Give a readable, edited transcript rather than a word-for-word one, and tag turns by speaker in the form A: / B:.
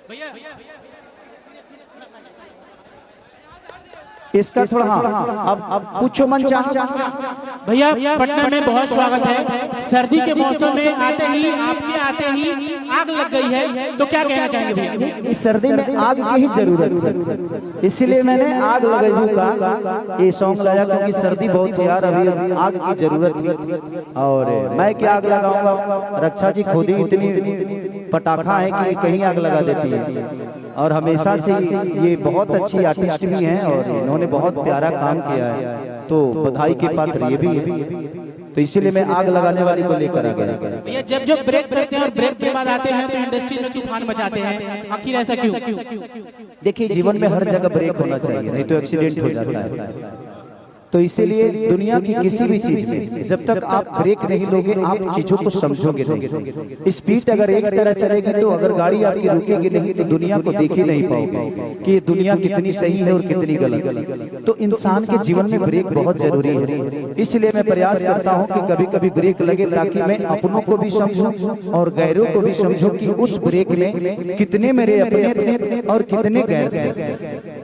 A: भैया
B: इसका थोड़ा अब पूछो मन चाह।
A: भैया पटना में बहुत स्वागत है। सर्दी के मौसम में आते ही आपके आते ही आग लग गई है, तो क्या कहना चाहेंगे भैया?
B: इस सर्दी में आग की ही जरूरत है, इसलिए मैंने आग लगाई का ये सॉन्ग लाया, क्योंकि सर्दी बहुत है यार, अभी आग की जरूरत थी। और मैं क्या आग लगाऊंगा, रक्षा जी खुद ही इतनी पटाखा है कि कहीं आग लगा देती है। और हमेशा से ये बहुत अच्छी आर्टिस्ट भी हैं और इन्होंने बहुत प्यारा काम किया है, तो बधाई के पात्र ये भी है। तो इसीलिए मैं आग लगाने वाली को लेकर आ गया।
A: भैया जब जब ब्रेक करते हैं और ब्रेक के बाद आते हैं तो इंडस्ट्री में तूफान मचाते हैं, आखिर ऐसा क्यों?
B: देखिए जीवन में हर जगह ब्रेक होना चाहिए, नहीं तो एक्सीडेंट हो जाता है। तो इसीलिए दुनिया की किसी भी चीज में जब तक आप ब्रेक नहीं लोगे आप चीजों को समझोगे नहीं। स्पीड अगर एक तरह चलेगी तो अगर गाड़ी आपकी रुकेगी नहीं तो दुनिया को देख ही नहीं पाओगे कि ये दुनिया कितनी सही है और कितनी गलत। तो इंसान के जीवन में ब्रेक बहुत जरूरी है। इसलिए मैं प्रयास करता हूँ कि कभी कभी ब्रेक लगे, ताकि मैं अपनों को भी समझूं और गैरों को भी समझूं कि उस ब्रेक में कितने मेरे अपने थे और कितने गैर थे।